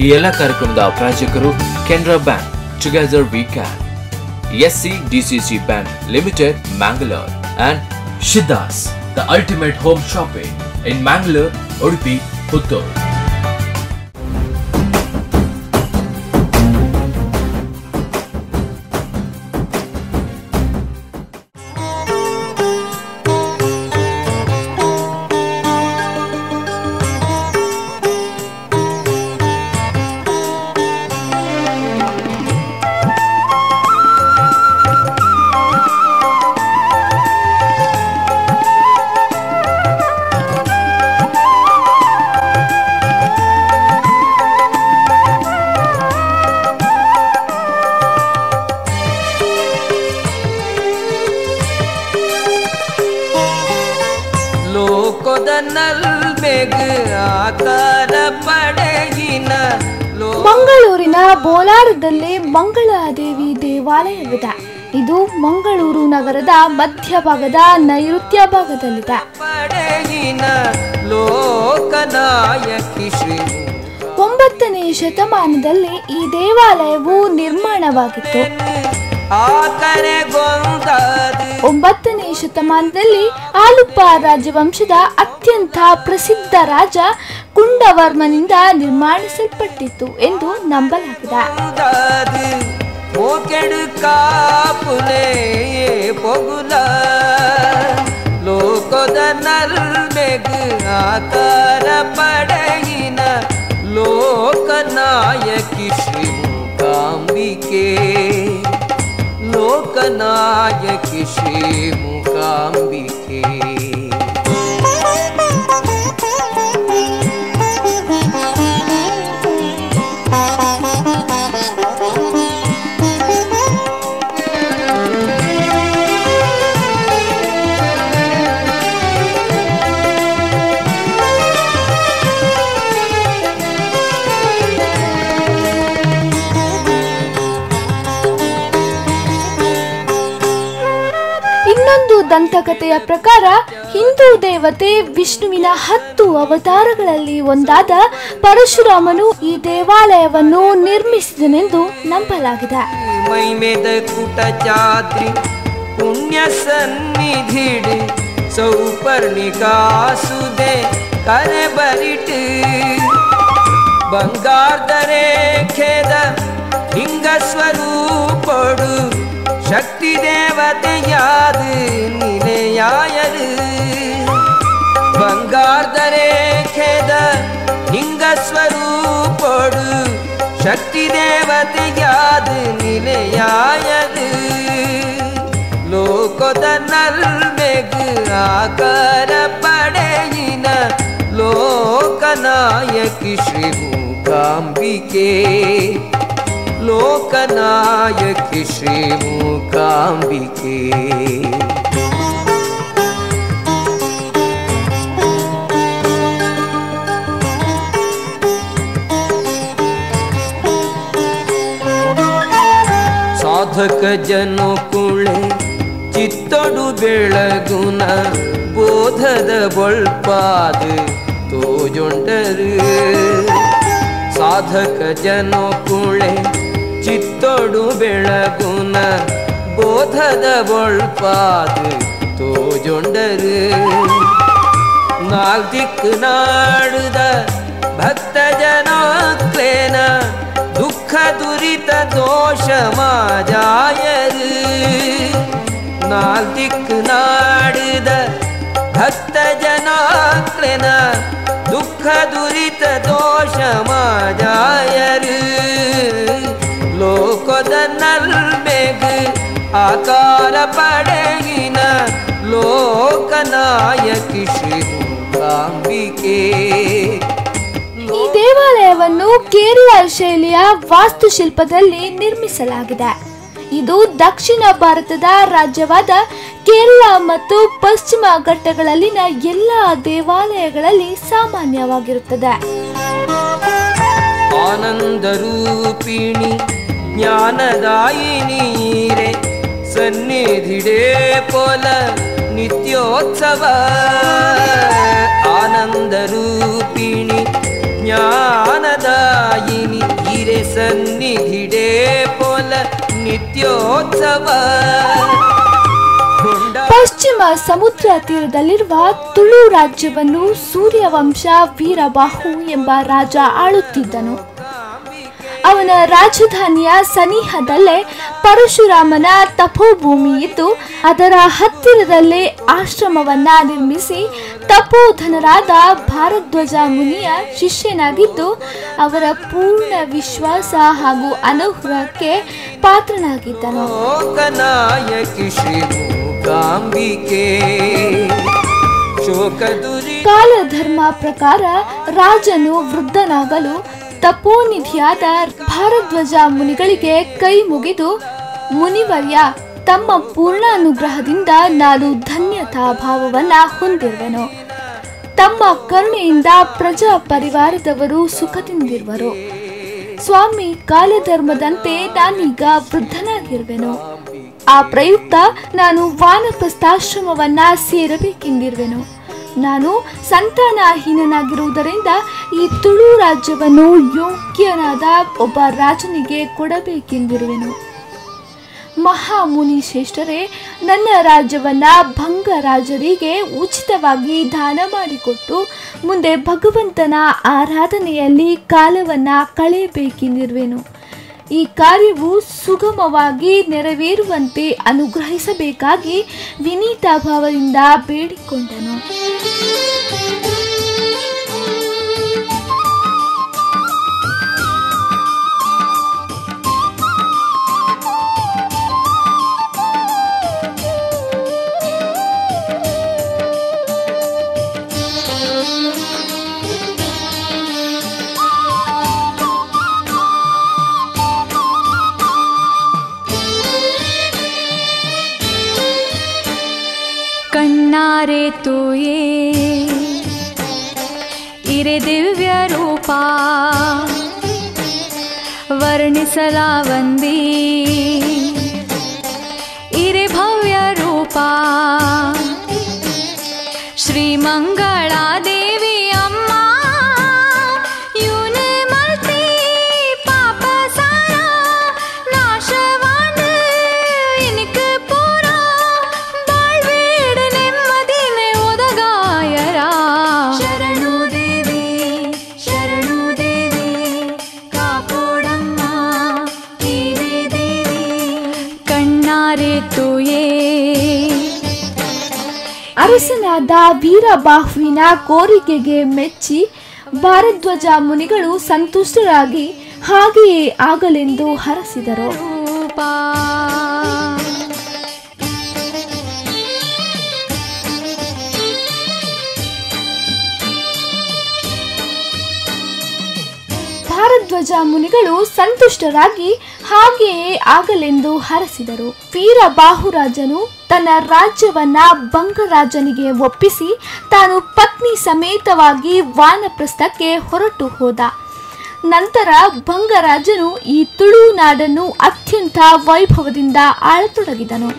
ಈ ಎಲ್ಲ ಕಾರ್ಯಕ್ರಮದ ಪ್ರಾಯೋಜಕರು Canara bank, together we can, SCDCC Bank Limited, Mangalore, and Shiddas, the ultimate home shopping in Mangalore, Udupi, Puttur. ಮಂಗಳೂರಿನ ಬೋಲಾರದಲ್ಲಿ ಮಂಗಳಾದೇವಿ ದೇವಾಲಯವಿದೆ. ಇದು ಮಂಗಳೂರು ನಗರದ ಮಧ್ಯಭಾಗದ ನೈಋತ್ಯ ಭಾಗದಲ್ಲಿದೆ. 9ನೇ ಶತಮಾನದಲ್ಲಿ ಈ ದೇವಾಲಯವು ನಿರ್ಮಾಣವಾಗಿತ್ತು. 9ನೇ ಶತಮಾನದಲ್ಲಿ ಆಲುಪ ರಾಜವಂಶದ ಅತ್ಯಂತ ಪ್ರಸಿದ್ಧ ರಾಜ ಕುಂಡವರ್ಮನಿಂದ ನಿರ್ಮಾಣಿಸಲ್ಪಟ್ಟಿತ್ತು ಎಂದು ನಂಬಲಾಗಿದೆ. ಲೋಕನಾಯಕಿ ಶ್ರೀ ಮೂಕಾಂಬಿಕೆ, ಲೋಕನಾಯಕಿ ಶ್ರೀ ಮೂಕಾಂಬಿಕೆ. ಇನ್ನೊಂದು ದಂತಕಥೆಯ ಪ್ರಕಾರ ಹಿಂದೂ ದೇವತೆ ವಿಷ್ಣುವಿನ 10 ಅವತಾರಗಳಲ್ಲಿ ಒಂದಾದ ಪರಶುರಾಮನು ಈ ದೇವಾಲಯವನ್ನು ನಿರ್ಮಿಸಿದನೆಂದು ನಂಬಲಾಗಿದೆ. ಮೈಮೇದ ಕುಟಚಾದ್ರಿ ಪುಣ್ಯ ಸನ್ನಿಧಿಡ್ ಸೌಪರ್ಣಿಕಾಸುದೆ ಕರೆ ಬರಿಟ್ ಬಂಗಾರ್ದರೆ ಖೇದ ಹಿಂಗ ಸ್ವರೂಪಡು ಶಕ್ತಿ ದೇವತೆಯಾದ ನಿಲೆಯಾಯರು. ಬಂಗಾರ್ದರೆ ಖೇದ ಹಿಂಗ ಸ್ವರೂಪಡು ಶಕ್ತಿ ದೇವತೆಯಾದ ನಿಲೆಯಾಯರು. ಲೋಕದ ನಲ್ಮೆಗ್ ಆಕಾರ ಪಡೆಯಿನ ಲೋಕನಾಯಕಿ ಶ್ರೀ ಮೂಕಾಂಬಿಕೆ, ಲೋಕನಾಯಕಿ ಶ್ರೀ ಮೂಕಾಂಬಿಕೆ. ಸಾಧಕ ಜನಕುಳೆ ಚಿತ್ತೊಡು ಬೆಳಗುನ ಬೋಧದ ಬೊಳ್ಪಾದ ತೋಜೊಂಡರು. ಸಾಧಕ ಜನಕುಳೆ ಚಿತ್ತೊಡು ಬೆಳಗುನ ಬೋಧದ ಬೊಳ್ಪಾದ ತೋಜೊಂಡರು. ನಾಲ್ದಿಕ್ ನಾಡುದ ಭಕ್ತ ಜನಕ್ಲೇನ ದುಃಖ ದುರಿತ ದೋಷ ಮಾಜಾಯರು. ನಾಲ್ದಿಕ್ ನಾಡುದ ಭಕ್ತ ಜನಕ್ಲೇನ ದುಃಖ ದುರಿತ ದೋಷ ಮಾಜಾಯರು. ಲೋಕದ ನಲ್ಮೆಗ್ ಆಕಾರ ಪಡೆಯಿನ ಲೋಕನಾಯಕಿ ಶ್ರೀ ಮೂಕಾಂಬಿಕೆ. ಈ ದೇವಾಲಯವನ್ನು ಕೇರಳ ಶೈಲಿಯ ವಾಸ್ತುಶಿಲ್ಪದಲ್ಲಿ ನಿರ್ಮಿಸಲಾಗಿದೆ. ಇದು ದಕ್ಷಿಣ ಭಾರತದ ರಾಜ್ಯವಾದ ಕೇರಳ ಮತ್ತು ಪಶ್ಚಿಮ ಘಟ್ಟಗಳಲ್ಲಿನ ಎಲ್ಲ ದೇವಾಲಯಗಳಲ್ಲಿ ಸಾಮಾನ್ಯವಾಗಿರುತ್ತದೆ. ಆನಂದ ರೂಪಿಣಿ ಜ್ಞಾನದಾಯಿನೀರೆ ಸನ್ನಿಧಿಡೇ ಪೋಲ ನಿತ್ಯೋತ್ಸವ. ಆನಂದ ರೂಪಿಣಿ ಜ್ಞಾನದಾಯಿನಿ ನಿತ್ಯೋತ್ಸವ ಪಶ್ಚಿಮ ಸಮುದ್ರ ತೀರದಲ್ಲಿರುವ ತುಳು ರಾಜ್ಯವನ್ನು ಸೂರ್ಯವಂಶ ವೀರಬಾಹು ಎಂಬ ರಾಜ ಆಳುತ್ತಿದ್ದನು. ಅವನ ರಾಜಧಾನಿಯ ಸನಿಹದಲ್ಲೇ ಪರಶುರಾಮನ ತಪೋಭೂಮಿ ಇದ್ದು ಅದರ ಹತ್ತಿರದಲ್ಲೇ ಆಶ್ರಮವನ್ನ ನಿರ್ಮಿಸಿ ತಪೋಧನರಾದ ಭಾರದ್ವಾಜ ಮುನಿಯ ಶಿಷ್ಯನಾಗಿದ್ದು ಅವರ ಪೂರ್ಣ ವಿಶ್ವಾಸ ಹಾಗೂ ಅನುಗ್ರಹಕ್ಕೆ ಪಾತ್ರನಾಗಿದ್ದನು. ಕಾಲಧರ್ಮ ಪ್ರಕಾರ ರಾಜನು ವೃದ್ಧನಾಗಲು ತಪೋನಿಧಿಯಾದ ಭಾರದ್ವಾಜ ಮುನಿಗಳಿಗೆ ಕೈ ಮುಗಿದು, ಮುನಿವರ್ಯ, ತಮ್ಮ ಪೂರ್ಣ ಅನುಗ್ರಹದಿಂದ ನಾನು ಧನ್ಯತಾ ಭಾವವನ್ನ ಹೊಂದಿರುವೆನು. ತಮ್ಮ ಕರುಣೆಯಿಂದ ಪ್ರಜಾ ಪರಿವಾರದವರು ಸುಖದಿಂದಿರುವರು. ಸ್ವಾಮಿ, ಕಾಲಧರ್ಮದಂತೆ ನಾನೀಗ ವೃದ್ಧನಾಗಿರುವೆನು. ಆ ಪ್ರಯುಕ್ತ ನಾನು ವಾನಪ್ರಸ್ಥಾಶ್ರಮವನ್ನ ಸೇರಬೇಕೆಂದಿರುವೆನು. ನಾನು ಸಂತಾನಹೀನನಾಗಿರುವುದರಿಂದ ಈ ತುಳು ರಾಜ್ಯವನ್ನು ಯೋಗ್ಯನಾದ ಒಬ್ಬ ರಾಜನಿಗೆ ಕೊಡಬೇಕೆಂದಿರುವೆನು. ಮಹಾಮುನಿ ಶ್ರೇಷ್ಠರೇ, ನನ್ನ ರಾಜ್ಯವನ್ನ ಭಂಗರಾಜರಿಗೆ ಉಚಿತವಾಗಿ ದಾನ ಮಾಡಿಕೊಟ್ಟು ಮುಂದೆ ಭಗವಂತನ ಆರಾಧನೆಯಲ್ಲಿ ಕಾಲವನ್ನ ಕಳೆಯಬೇಕೆಂದಿರುವೆನು. ಈ ಕಾರ್ಯವು ಸುಗಮವಾಗಿ ನೆರವೇರುವಂತೆ ಅನುಗ್ರಹಿಸಬೇಕಾಗಿ ವಿನೀತ ಭಾವದಿಂದ ಬೇಡಿಕೊಂಡನು. ಕಣ್ಣಾರೆ ತೋಯೇ ಇರೆ ದಿವ್ಯ ರೂಪ ವರ್ಣಿಸಲಾವಂದಿ ಇರೆ ಭವ್ಯ ರೂಪ ಶ್ರೀಮಂಗಳಾದೇವಿ ಅಮ್ಮ ಯೂನೆ ಮಲ್ತಿ ಪಾಪ ಸಾರ ನಾಶವಾನ ಇನ್ಕ ಪೂರ ಬಾಳ್ವೇಡ ನೆಮ್ಮದಿನೆ ಒದಗಾಯರ ಶರಣು ದೇವಿ ಕಾಪೋಡಮ್ಮ ಹೀರೆ ದೇವಿ ಕಣ್ಣಾರೆ ತೋಯೇ. ಅರಸನಾದ ವೀರಬಾಹುವಿನ ಕೋರಿಕೆಗೆ ಮೆಚ್ಚಿ ಭಾರದ್ವಾಜ ಮುನಿಗಳು ಸಂತುಷ್ಟರಾಗಿ ಹಾಗೆಯೇ ಆಗಲೆಂದು ಹರಸಿದರು. ಭಾರದ್ವಾಜ ಮುನಿಗಳು ಸಂತುಷ್ಟರಾಗಿ ಹಾಗೆಯೇ ಆಗಲೆಂದು ಹರಸಿದರು. ವೀರಬಾಹುರಾಜನು ತನ್ನ ರಾಜ್ಯವನ್ನ ಭಂಗರಾಜನಿಗೆ ಒಪ್ಪಿಸಿ ತಾನು ಪತ್ನಿ ಸಮೇತವಾಗಿ ವಾನಪ್ರಸ್ಥಕ್ಕೆ ಹೊರಟು ಹೋದ. ನಂತರ ಭಂಗರಾಜನು ಈ ತುಳು ನಾಡನ್ನು ಅತ್ಯಂತ ವೈಭವದಿಂದ ಆಳತೊಡಗಿದನು.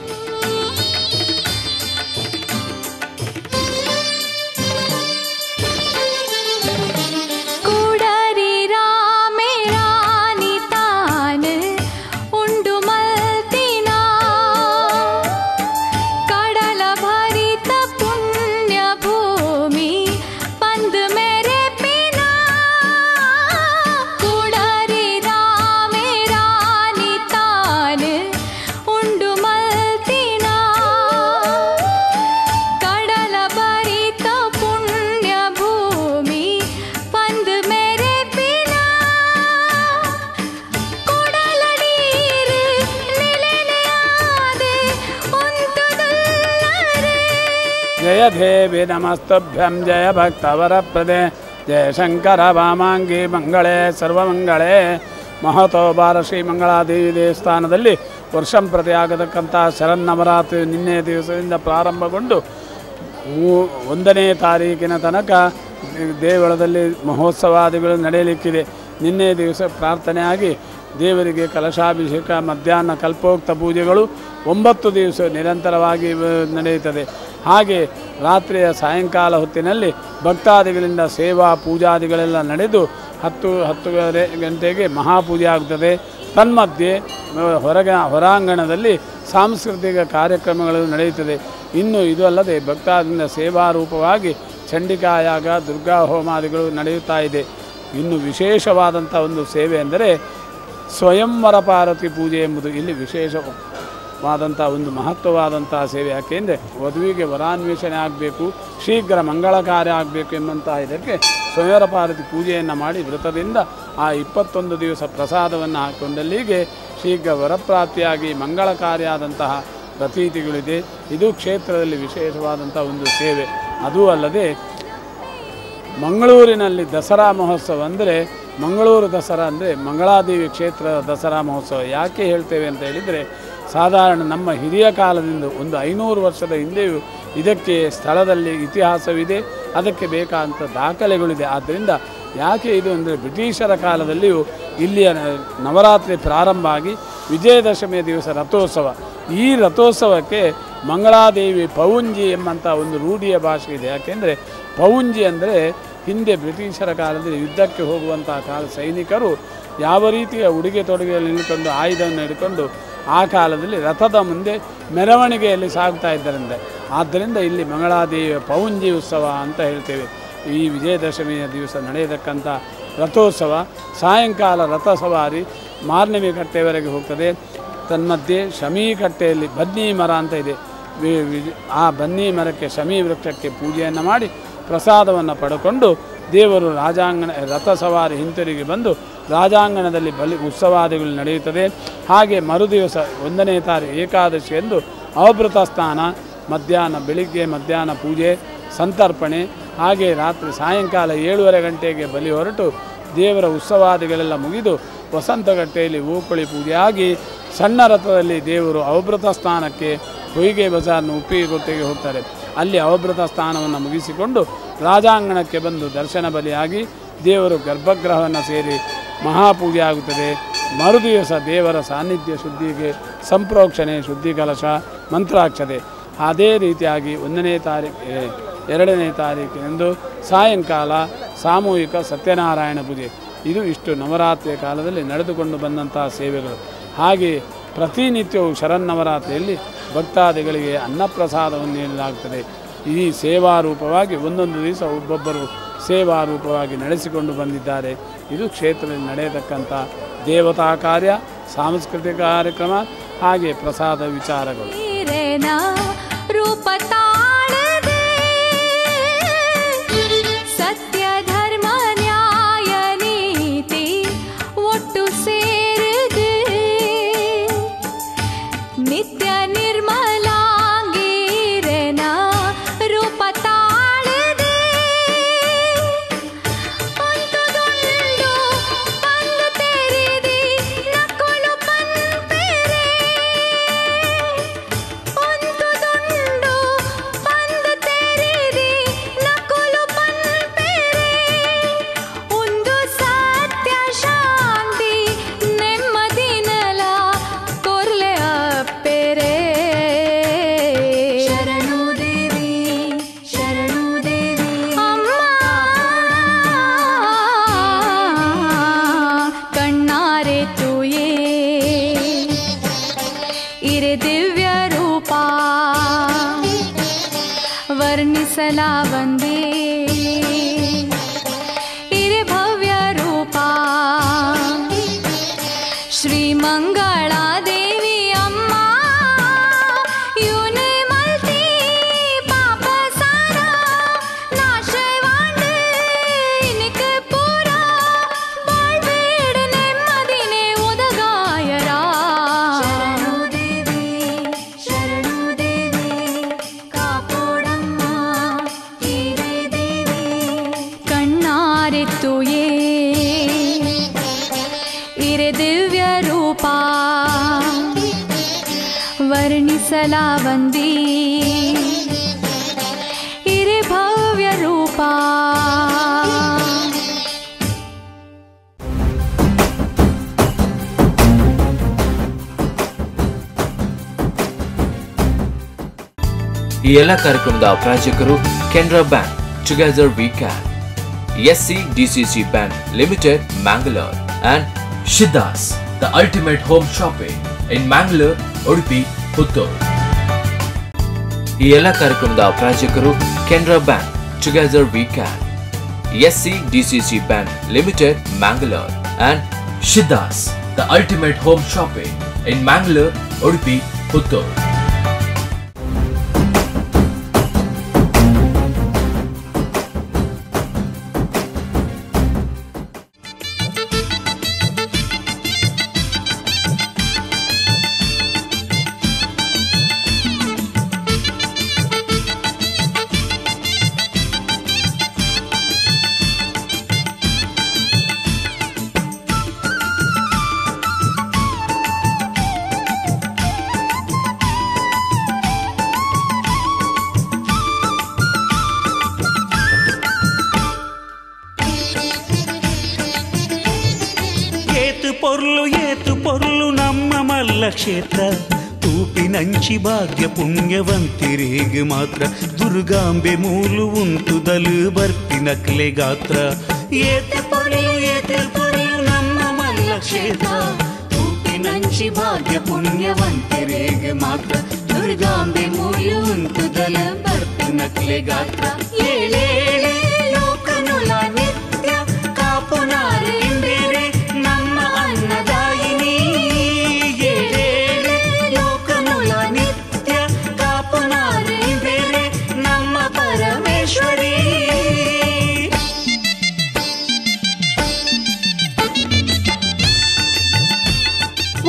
जय देवी नमस्तभ्यं जय भक्तवरप्रदे जय शंकर वामांगी मंगले सर्वमंगले महतो ಬಾರ ಶ್ರೀ ಮಂಗಳಾದೇವಿ ದೇವಸ್ಥಾನದಲ್ಲಿ ವರ್ಷಂಪ್ರತಿ ಆಗತಕ್ಕಂಥ ಶರನ್ನವರಾತ್ರಿ ನಿನ್ನೆ ದಿವಸದಿಂದ ಪ್ರಾರಂಭಗೊಂಡು 1ನೇ ತಾರೀಕಿನ ತನಕ ದೇವಳದಲ್ಲಿ ಮಹೋತ್ಸವಾದಿಗಳು ನಡೆಯಲಿಕ್ಕಿದೆ. ನಿನ್ನೆ ದಿವಸ ಪ್ರಾರ್ಥನೆಯಾಗಿ ದೇವರಿಗೆ ಕಲಶಾಭಿಷೇಕ, ಮಧ್ಯಾಹ್ನ ಕಲ್ಪೋಕ್ತ ಪೂಜೆಗಳು 9 ದಿವಸ ನಿರಂತರವಾಗಿ ನಡೆಯುತ್ತದೆ. ಹಾಗೆ ರಾತ್ರಿಯ ಸಾಯಂಕಾಲ ಹೊತ್ತಿನಲ್ಲಿ ಭಕ್ತಾದಿಗಳಿಂದ ಸೇವಾ ಪೂಜಾದಿಗಳೆಲ್ಲ ನಡೆದು 10-10:30 ಗಂಟೆಗೆ ಮಹಾಪೂಜೆ ಆಗುತ್ತದೆ. ತನ್ಮಧ್ಯೆ ಹೊರಾಂಗಣದಲ್ಲಿ ಸಾಂಸ್ಕೃತಿಕ ಕಾರ್ಯಕ್ರಮಗಳು ನಡೆಯುತ್ತದೆ. ಇನ್ನು ಇದು ಅಲ್ಲದೆ ಭಕ್ತಾದಿಂದ ಸೇವಾರೂಪವಾಗಿ ಚಂಡಿಕಾಯಾಗ, ದುರ್ಗಾ ಹೋಮಾದಿಗಳು ನಡೆಯುತ್ತಾ ಇದೆ. ಇನ್ನು ವಿಶೇಷವಾದಂಥ ಒಂದು ಸೇವೆ ಎಂದರೆ ಸ್ವಯಂವರ ಪಾರ್ವತಿ ಪೂಜೆ ಎಂಬುದು ಇಲ್ಲಿ ವಿಶೇಷವಾದಂಥ ಒಂದು ಮಹತ್ವವಾದಂಥ ಸೇವೆ. ಯಾಕೆಂದರೆ ವಧುವಿಗೆ ವರಾನ್ವೇಷಣೆ ಆಗಬೇಕು, ಶೀಘ್ರ ಮಂಗಳ ಕಾರ್ಯ ಆಗಬೇಕು ಎಂಬಂತಹ ಇದಕ್ಕೆ ಸ್ವಯಂವರ ಪಾರ್ವತಿ ಪೂಜೆಯನ್ನು ಮಾಡಿ ವ್ರತದಿಂದ ಆ 21 ದಿವಸ ಪ್ರಸಾದವನ್ನು ಹಾಕೊಂಡಲ್ಲಿಗೆ ಶೀಘ್ರ ವರಪ್ರಾಪ್ತಿಯಾಗಿ ಮಂಗಳ ಕಾರ್ಯ ಆದಂತಹ ಪ್ರತೀತಿಗಳಿದೆ. ಇದು ಕ್ಷೇತ್ರದಲ್ಲಿ ವಿಶೇಷವಾದಂಥ ಒಂದು ಸೇವೆ. ಅದೂ ಅಲ್ಲದೆ ಮಂಗಳೂರಿನಲ್ಲಿ ದಸರಾ ಮಹೋತ್ಸವ ಅಂದರೆ ಮಂಗಳೂರು ದಸರಾ ಅಂದರೆ ಮಂಗಳಾದೇವಿ ಕ್ಷೇತ್ರದ ದಸರಾ ಮಹೋತ್ಸವ. ಯಾಕೆ ಹೇಳ್ತೇವೆ ಅಂತ ಹೇಳಿದರೆ, ಸಾಧಾರಣ ನಮ್ಮ ಹಿರಿಯ ಕಾಲದಿಂದ ಒಂದು 500 ವರ್ಷದ ಹಿಂದೆಯೂ ಇದಕ್ಕೆ ಸ್ಥಳದಲ್ಲಿ ಇತಿಹಾಸವಿದೆ, ಅದಕ್ಕೆ ಬೇಕಾದಂಥ ದಾಖಲೆಗಳಿದೆ. ಆದ್ದರಿಂದ ಯಾಕೆ ಇದು ಅಂದರೆ ಬ್ರಿಟಿಷರ ಕಾಲದಲ್ಲಿಯೂ ಇಲ್ಲಿಯ ನವರಾತ್ರಿ ಪ್ರಾರಂಭ ಆಗಿ ವಿಜಯದಶಮಿಯ ದಿವಸ ರಥೋತ್ಸವ. ಈ ರಥೋತ್ಸವಕ್ಕೆ ಮಂಗಳಾದೇವಿ ಪೌಂಜಿ ಎಂಬಂಥ ಒಂದು ರೂಢಿಯ ಭಾಷೆ ಇದೆ. ಯಾಕೆಂದರೆ ಪೌಂಜಿ ಅಂದರೆ ಹಿಂದೆ ಬ್ರಿಟಿಷರ ಕಾಲದಲ್ಲಿ ಯುದ್ಧಕ್ಕೆ ಹೋಗುವಂತಹ ಸೈನಿಕರು ಯಾವ ರೀತಿಯ ಉಡುಗೆ ತೊಡುಗೆಯಲ್ಲಿ ಹಿಡ್ಕೊಂಡು ಆಯುಧವನ್ನು ಹಿಡ್ಕೊಂಡು ಆ ಕಾಲದಲ್ಲಿ ರಥದ ಮುಂದೆ ಮೆರವಣಿಗೆಯಲ್ಲಿ ಸಾಗ್ತಾ ಇದ್ದರಿಂದ ಆದ್ದರಿಂದ ಇಲ್ಲಿ ಮಂಗಳಾದೇವಿಯ ಪೌಂಜಿ ಉತ್ಸವ ಅಂತ ಹೇಳ್ತೇವೆ. ಈ ವಿಜಯದಶಮಿಯ ದಿವಸ ನಡೆಯತಕ್ಕಂಥ ರಥೋತ್ಸವ ಸಾಯಂಕಾಲ ರಥ ಸವಾರಿ ಮಾರ್ನವಿ ಕಟ್ಟೆವರೆಗೆ ಹೋಗ್ತದೆ. ತನ್ಮಧ್ಯೆ ಶಮೀ ಕಟ್ಟೆಯಲ್ಲಿ ಬನ್ನಿ ಮರ ಅಂತ ಇದೆ. ಆ ಬನ್ನಿ ಮರಕ್ಕೆ ಶಮೀ ವೃಕ್ಷಕ್ಕೆ ಪೂಜೆಯನ್ನು ಮಾಡಿ ಪ್ರಸಾದವನ್ನು ಪಡ್ಕೊಂಡು ದೇವರು ರಾಜಾಂಗಣ ರಥ ಸವಾರಿ ಹಿಂತಿರುಗಿ ಬಂದು ರಾಜಾಂಗಣದಲ್ಲಿ ಉತ್ಸವಾದಿಗಳು ನಡೆಯುತ್ತದೆ. ಹಾಗೆ ಮರುದಿವಸ 1ನೇ ತಾರೀಕು ಏಕಾದಶಿಯಂದು ಅವಭೃತ ಸ್ನಾನ, ಬೆಳಿಗ್ಗೆ ಮಧ್ಯಾಹ್ನ ಪೂಜೆ, ಸಂತರ್ಪಣೆ, ಹಾಗೆ ರಾತ್ರಿ ಸಾಯಂಕಾಲ 7:30 ಗಂಟೆಗೆ ಬಲಿ ಹೊರಟು ದೇವರ ಉತ್ಸವಾದಿಗಳೆಲ್ಲ ಮುಗಿದು ವಸಂತಗಟ್ಟೆಯಲ್ಲಿ ಓಕುಳಿ ಪೂಜೆ ಆಗಿ ಸಣ್ಣ ರಥದಲ್ಲಿ ದೇವರು ಅವಭೃತ ಸ್ನಾನಕ್ಕೆ ಹೊಯ್ಗೆ ಬಜಾರ್ನ ಉಪ್ಪಿಗೆಗೊಟ್ಟೆಗೆ ಹೋಗ್ತಾರೆ. ಅಲ್ಲಿ ಅವಭೃತ ಸ್ನಾನವನ್ನು ಮುಗಿಸಿಕೊಂಡು ರಾಜಾಂಗಣಕ್ಕೆ ಬಂದು ದರ್ಶನ ಬಲಿಯಾಗಿ ದೇವರು ಗರ್ಭಗೃಹವನ್ನು ಸೇರಿ ಮಹಾಪೂಜೆ ಆಗುತ್ತದೆ. ಮರುದಿವಸ ದೇವರ ಸಾನ್ನಿಧ್ಯ ಶುದ್ಧಿಗೆ ಸಂಪ್ರೋಕ್ಷಣೆ, ಶುದ್ಧಿ ಕಲಶ, ಮಂತ್ರಾಕ್ಷತೆ. ಅದೇ ರೀತಿಯಾಗಿ 1ನೇ ತಾರೀಕು 2ನೇ ತಾರೀಕಿನಂದು ಸಾಯಂಕಾಲ ಸಾಮೂಹಿಕ ಸತ್ಯನಾರಾಯಣ ಪೂಜೆ. ಇದು ಇಷ್ಟು ನವರಾತ್ರಿಯ ಕಾಲದಲ್ಲಿ ನಡೆದುಕೊಂಡು ಬಂದಂತಹ ಸೇವೆಗಳು. ಹಾಗೆ ಪ್ರತಿನಿತ್ಯವೂ ಶರನ್ನವರಾತ್ರಿಯಲ್ಲಿ ಭಕ್ತಾದಿಗಳಿಗೆ ಅನ್ನಪ್ರಸಾದವನ್ನು ನೀಡಲಾಗುತ್ತದೆ. ಈ ಸೇವಾರೂಪವಾಗಿ ಒಂದೊಂದು ದಿವಸ ಒಬ್ಬೊಬ್ಬರು ಸೇವಾರೂಪವಾಗಿ ನಡೆಸಿಕೊಂಡು ಬಂದಿದ್ದಾರೆ. ಇದು ಕ್ಷೇತ್ರದಲ್ಲಿ ನಡೆಯತಕ್ಕಂಥ ದೇವತಾ ಕಾರ್ಯ, ಸಾಂಸ್ಕೃತಿಕ ಕಾರ್ಯಕ್ರಮ, ಹಾಗೆ ಪ್ರಸಾದ ವಿಚಾರಗಳು. ಸತ್ಯ ಧರ್ಮ ನ್ಯಾಯ ನೀತಿ ಒಟ್ಟು ಸೇರಿದೆ ನಿತ್ಯ ನಿರ್ಮಲಾಂಗೀರೆನ ರೂಪ ತಾಳದೆ ಪಂತುದುಂಡು ಪಂದು ತೆರಿದಿ ನಕ್ಕಲು ಪಂಪೆರೆ ಪಂತುದುಂಡು ಪಂದು ತೆರಿದಿ ನಕ್ಕಲು ಪಂಪೆರೆ ಒಂದು ಸತ್ಯ ಶಾಂತಿ ನೆಮ್ಮದಿನಲ ಕೊರ್ಲೆ ಅಪ್ಪೆರೆ ಶರಣು ದೇವಿ ಅಮ್ಮ ಕಣ್ಣಾರೆ ತೂಯೇ ಇರೆ ದಿವ್ಯ ರೂಪ ವರ್ಣಿಸಲ ಬಂದೇ ಇರೆ ಭವ್ಯ ರೂಪ ಶ್ರೀ ಮಂಗಳಾ ದೇವಿ ಅಮ್ಮ ಯೂನೆ ಮಲ್ತಿ ಪಾಪ ಸಾರ ನಾಶವಾಂಡೆ ಇನಿಕೆ ಪೂರ ಬಾಳ್ಬೇಡ ನೆಮ್ಮದಿನೆ ಉದಗಾಯರ ಶರಣು ದೇವಿ ಕಾಪೋಡಮ್ಮ ಹೀರೆ ದೇವಿ ಕಣ್ಣಾರೆತ್ತುಯೇ ಇರೆ ದಿವ್ಯ ರೂಪ ವರ್ಣಿಸಲ ಬಂದಿ ಇರೆ ಭವ್ಯ ರೂಪ. ಈ ಎಲ್ಲ ಕಾರ್ಯಕ್ರಮದ ಪ್ರಾಯೋಜಕರು Canara bank, together we can. SC DCC Bank Limited, Mangalore, and Shiddas, the ultimate home shopping in Mangalore, Udupi, Puttur. ಈ ಎಲ್ಲ ಕಾರ್ಯಕ್ರಮದ ಪ್ರಾಯೋಜಕರು Canara bank, together we can, SC DCC Bank Limited, Mangalore, and Shiddas, the ultimate home shopping in Mangalore, Udupi, Puttur. ಏತು ಪೊರ್ಲು ನಮ್ಮ ಮಲ್ಲ ಕ್ಷೇತ್ರ ತೂಪಿನಂಚಿ ಭಾಗ್ಯ ಪುಣ್ಯವಂತಿರಿಗೆ ಮಾತ್ರ ದುರ್ಗಾಂಬೆ ಮೂಲು ಉಂಟುದಲು ಬರ್ಪಿನಕ್ಲೆ ಗಾತ್ರ ಏತು ಪೊರ್ಲು ನಮ್ಮ ಮಲ್ಲ ಕ್ಷೇತ್ರ ತೂಪಿನಂಚಿ ಭಾಗ್ಯ ಪುಣ್ಯವಂತಿರಿಗೆ ಮಾತ್ರ ದುರ್ಗಾಂಬೆ ಮೂಲು ಉಂಟುದಲು ಬರ್ಪಿನಕ್ಲೆ ಗಾತ್ರ ಏಳೇಳೆ ಲೋಕನುಲ ನಿತ್ಯ ಕಾಪುನಾರೆ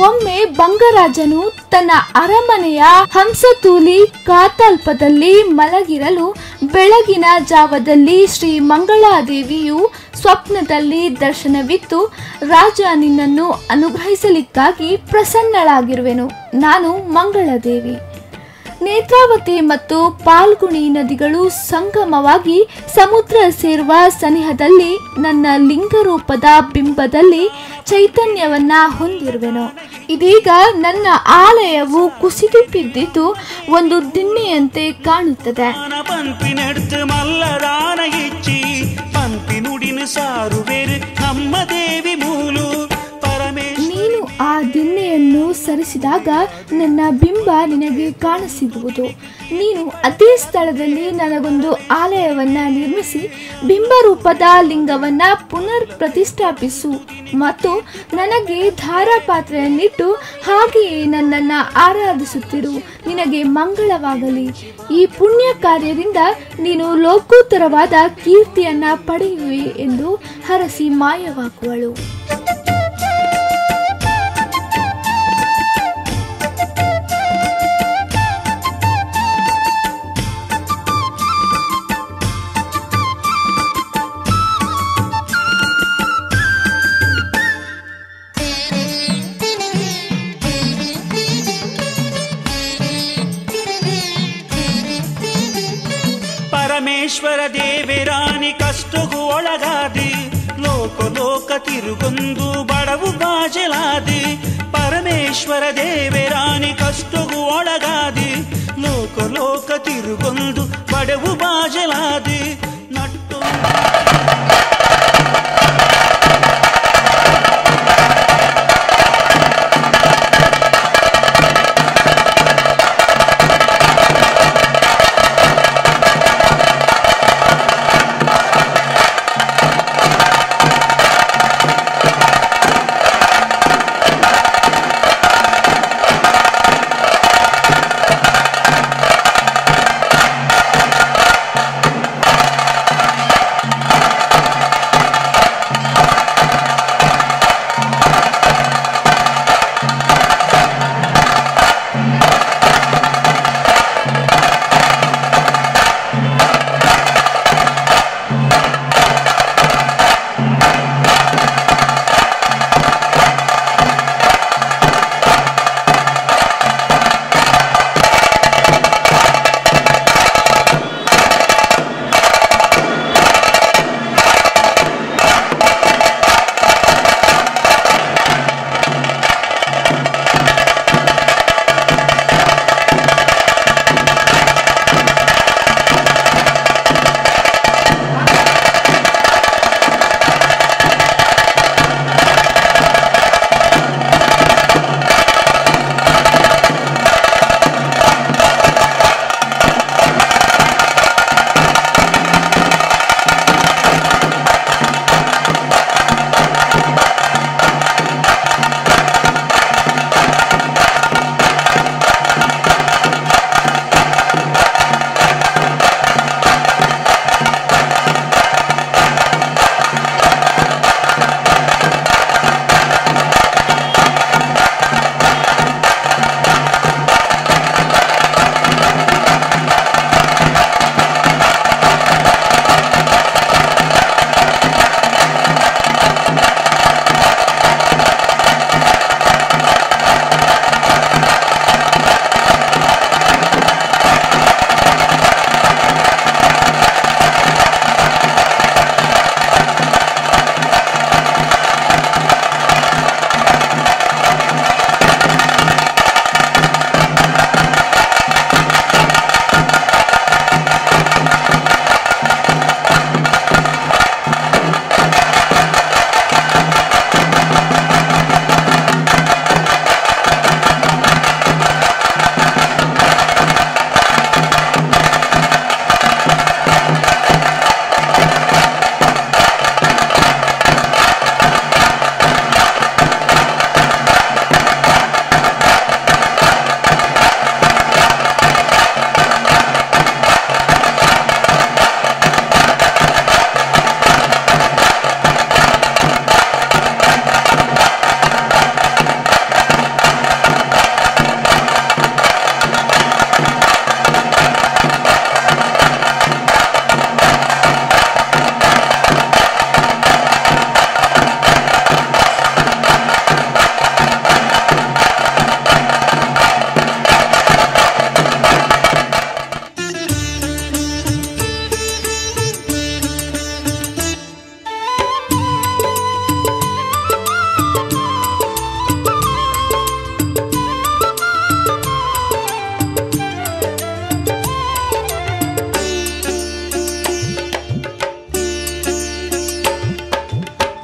ಒಮ್ಮೆ ಬಂಗರಾಜನು ತನ್ನ ಅರಮನೆಯ ಹಂಸತೂಲಿ ಕಾತಲ್ಪದಲ್ಲಿ ಮಲಗಿರಲು ಬೆಳಗಿನ ಜಾವದಲ್ಲಿ ಶ್ರೀ ಮಂಗಳಾದೇವಿಯು ಸ್ವಪ್ನದಲ್ಲಿ ದರ್ಶನವಿತ್ತು. ರಾಜ, ನಿನ್ನನ್ನು ಅನುಗ್ರಹಿಸಲಿಕ್ಕಾಗಿ ಪ್ರಸನ್ನಳಾಗಿರುವೆನು. ನಾನು ಮಂಗಳಾದೇವಿ. ನೇತ್ರಾವತಿ ಮತ್ತು ಪಾಲ್ಗುಣಿ ನದಿಗಳು ಸಂಗಮವಾಗಿ ಸಮುದ್ರ ಸೇರುವ ಸನಿಹದಲ್ಲಿ ನನ್ನ ಲಿಂಗರೂಪದ ಬಿಂಬದಲ್ಲಿ ಚೈತನ್ಯವನ್ನ ಹೊಂದಿರುವೆನು. ಇದೀಗ ನನ್ನ ಆಲಯವು ಕುಸಿದು ಬಿದ್ದಿದ್ದು ಒಂದು ದಿಣ್ಣೆಯಂತೆ ಕಾಣುತ್ತದೆ. ನೀನು ಆ ದಿಣ್ಣೆಯನ್ನು ಸರಿಸಿದಾಗ ನನ್ನ ಬಿಂಬ ನಿನಗೆ ಕಾಣಸಿಗುವುದು. ನೀನು ಅದೇ ಸ್ಥಳದಲ್ಲಿ ನನಗೊಂದು ಆಲಯವನ್ನ ನಿರ್ಮಿಸಿ ಬಿಂಬರೂಪದ ಲಿಂಗವನ್ನ ಪುನರ್ ಪ್ರತಿಷ್ಠಾಪಿಸು ಮತ್ತು ನನಗೆ ಧಾರಾಪಾತ್ರೆಯನ್ನಿಟ್ಟು ಹಾಗೆಯೇ ನನ್ನನ್ನು ಆರಾಧಿಸುತ್ತಿರು. ನಿನಗೆ ಮಂಗಳವಾಗಲಿ. ಈ ಪುಣ್ಯ ಕಾರ್ಯದಿಂದ ನೀನು ಲೋಕೋತ್ತರವಾದ ಕೀರ್ತಿಯನ್ನ ಪಡೆಯುವೆ ಎಂದು ಹರಸಿ ಮಾಯವಾಗುವಳು. ಪರಮೇಶ್ವರ ದೇವರಾಣಿ ಕಷ್ಟಗೂ ಒಳಗಾದಿ ಲೋಕ ತಿರುಗೊಂದು ಬಡವು ಬಾಜಲಾದಿ. ಪರಮೇಶ್ವರ ದೇವರಾಣಿ ಕಷ್ಟಗೂ ಒಳಗಾದಿ ಲೋಕ ತಿರುಗೊಂದು ಬಡವು ಬಾಜಲಾದಿ. ನಟ್ಟು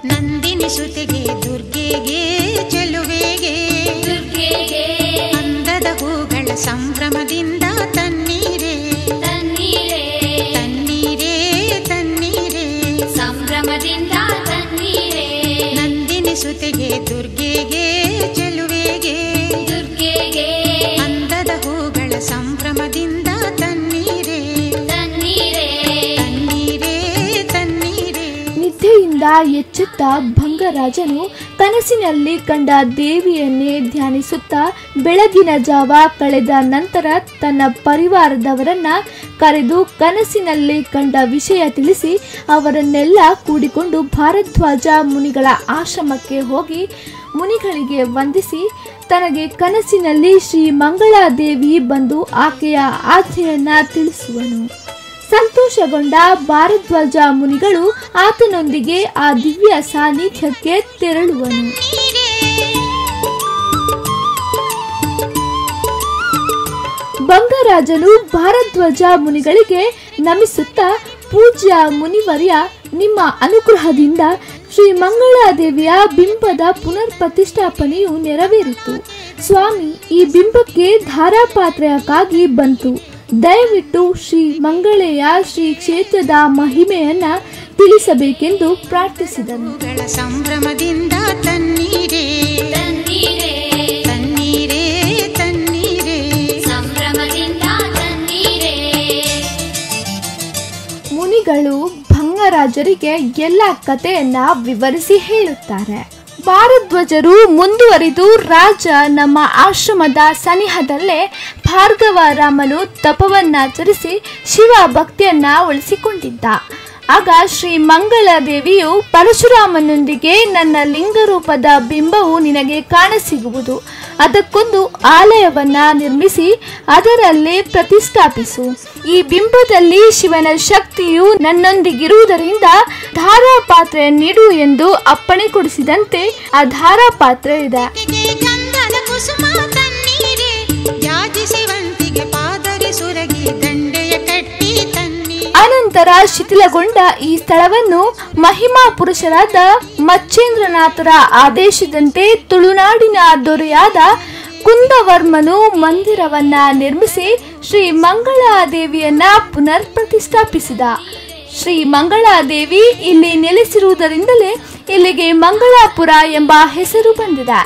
ನಂದಿನಿ ಸುತೆಗೆ ದುರ್ಗೆಗೆ ಚೆಲುವೆಗೆ ಅಂದದ ಹೂಗಳ ಸಂಭ್ರಮದಿಂದ ತನ್ನೀರೇ ತನ್ನೀರೇ ತನ್ನೀರೇ ತನ್ನೀರೇ ಸಂಭ್ರಮದಿಂದ ತನ್ನೀರೇ ನಂದಿನಿ ಸುತೆಗೆ ದುರ್ಗೆಗೆ ಚೆಲುವೆಗೆ ಅಂದದ ಹೂಗಳ ಸಂಭ್ರಮದಿಂದ ತನ್ನೀರೇ ತನ್ನೀರೇ ತನ್ನೀರೇ ತನ್ನೀರೇ. ನಿದ್ದೆಯಿಂದ ಎಚ್ಚೆತ್ತ ಭಂಗರಾಜನು ಕನಸಿನಲ್ಲಿ ಕಂಡ ದೇವಿಯನ್ನೇ ಧ್ಯಾನಿಸುತ್ತಾ ಬೆಳಗಿನ ಜಾವ ಕಳೆದ ನಂತರ ತನ್ನ ಪರಿವಾರದವರನ್ನ ಕರೆದು ಕನಸಿನಲ್ಲಿ ಕಂಡ ವಿಷಯ ತಿಳಿಸಿ ಅವರನ್ನೆಲ್ಲ ಕೂಡಿಕೊಂಡು ಭಾರದ್ವಾಜ ಮುನಿಗಳ ಆಶ್ರಮಕ್ಕೆ ಹೋಗಿ ಮುನಿಗಳಿಗೆ ವಂದಿಸಿ ತನಗೆ ಕನಸಿನಲ್ಲಿ ಶ್ರೀ ಮಂಗಳಾದೇವಿ ಬಂದು ಆಕೆಯ ಆಜ್ಞೆಯನ್ನ ತಿಳಿಸುವನು. ಸಂತೋಷಗೊಂಡ ಭಾರದ್ವಾಜ ಮುನಿಗಳು ಆತನೊಂದಿಗೆ ಆ ದಿವ್ಯ ಸಾನ್ನಿಧ್ಯಕ್ಕೆ ತೆರಳುವನು. ಭಂಗರಾಜನು ಭಾರದ್ವಾಜ ಮುನಿಗಳಿಗೆ ನಮಿಸುತ್ತಾ, ಪೂಜ್ಯ ಮುನಿವರ್ಯ, ನಿಮ್ಮ ಅನುಗ್ರಹದಿಂದ ಶ್ರೀ ಮಂಗಳಾದೇವಿಯ ಬಿಂಬದ ಪುನರ್ ಪ್ರತಿಷ್ಠಾಪನೆಯು ನೆರವೇರಿತು. ಸ್ವಾಮಿ, ಈ ಬಿಂಬಕ್ಕೆ ಧಾರಾಪಾತ್ರೆಯಕ್ಕಾಗಿ ಬಂತು. ದಯವಿಟ್ಟು ಶ್ರೀ ಮಂಗಳೆಯ ಶ್ರೀ ಕ್ಷೇತ್ರದ ಮಹಿಮೆಯನ್ನ ತಿಳಿಸಬೇಕೆಂದು ಪ್ರಾರ್ಥಿಸಿದನು. ಸಂಭ್ರಮದಿಂದ ತನ್ನೀರೇ ತನ್ನೀರೇ ತನ್ನೀರೇ ತನ್ನೀರೇ ಸಂಭ್ರಮದಿಂದ ತನ್ನೀರೇ. ಮುನಿಗಳು ಭಂಗರಾಜರಿಗೆ ಎಲ್ಲ ಕಥೆಯನ್ನ ವಿವರಿಸಿ ಹೇಳುತ್ತಾರೆ. ಭಾರದ್ವಾಜರು ಮುಂದುವರಿದು, ರಾಜ, ನಮ್ಮ ಆಶ್ರಮದ ಸನಿಹದಲ್ಲೇ ಭಾರ್ಗವರಾಮನು ತಪವನ್ನಾಚರಿಸಿ ಶಿವ ಭಕ್ತಿಯನ್ನ ಉಳಿಸಿಕೊಂಡಿದ್ದ. ಆಗ ಶ್ರೀ ಮಂಗಳಾದೇವಿಯು ಪರಶುರಾಮನೊಂದಿಗೆ, ನನ್ನ ಲಿಂಗರೂಪದ ಬಿಂಬವು ನಿನಗೆ ಕಾಣಸಿಗುವುದು, ಅದಕ್ಕೊಂದು ಆಲಯವನ್ನ ನಿರ್ಮಿಸಿ ಅದರಲ್ಲೇ ಪ್ರತಿಷ್ಠಾಪಿಸು. ಈ ಬಿಂಬದಲ್ಲಿ ಶಿವನ ಶಕ್ತಿಯು ನನ್ನೊಂದಿಗಿರುವುದರಿಂದ ಧಾರಾಪಾತ್ರೆ ನೀಡು ಎಂದು ಅಪ್ಪಣೆ ಕೊಡಿಸಿದಂತೆ ಆ ಧಾರಾಪಾತ್ರೆ ಇದೆ. ಅನಂತರ ಶಿಥಿಲಗೊಂಡ ಈ ಸ್ಥಳವನ್ನು ಮಹಿಮಾ ಪುರುಷರಾದ ಮಚ್ಚೇಂದ್ರನಾಥರ ಆದೇಶದಂತೆ ತುಳುನಾಡಿನ ದೊರೆಯಾದ ಕುಂದವರ್ಮನು ಮಂದಿರವನ್ನ ನಿರ್ಮಿಸಿ ಶ್ರೀ ಮಂಗಳಾದೇವಿಯನ್ನ ಪುನರ್ ಪ್ರತಿಷ್ಠಾಪಿಸಿದ. ಶ್ರೀ ಮಂಗಳಾದೇವಿ ಇಲ್ಲಿ ನೆಲೆಸಿರುವುದರಿಂದಲೇ ಇಲ್ಲಿಗೆ ಮಂಗಳಾಪುರ ಎಂಬ ಹೆಸರು ಬಂದಿದೆ.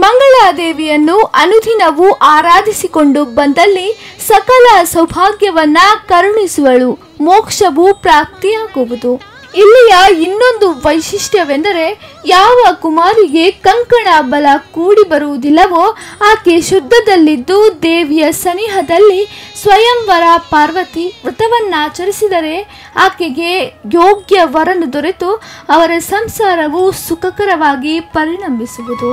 ಮಂಗಳಾದೇವಿಯನ್ನು ಅನುದಿನವೂ ಆರಾಧಿಸಿಕೊಂಡು ಬಂದಲ್ಲಿ ಸಕಲ ಸೌಭಾಗ್ಯವನ್ನ ಕರುಣಿಸುವಳು, ಮೋಕ್ಷವು ಪ್ರಾಪ್ತಿಯಾಗುವುದು. ಇಲ್ಲಿಯ ಇನ್ನೊಂದು ವೈಶಿಷ್ಟ್ಯವೆಂದರೆ, ಯಾವ ಕುಮಾರಿಗೆ ಕಂಕಣ ಬಲ ಕೂಡಿ ಬರುವುದಿಲ್ಲವೋ ಆಕೆ ಶುದ್ಧದಲ್ಲಿದ್ದು ದೇವಿಯ ಸನಿಹದಲ್ಲಿ ಸ್ವಯಂವರ ಪಾರ್ವತಿ ವ್ರತವನ್ನಾಚರಿಸಿದರೆ ಆಕೆಗೆ ಯೋಗ್ಯ ವರನು ದೊರೆತು ಅವರ ಸಂಸಾರವು ಸುಖಕರವಾಗಿ ಪರಿಣಮಿಸುವುದು.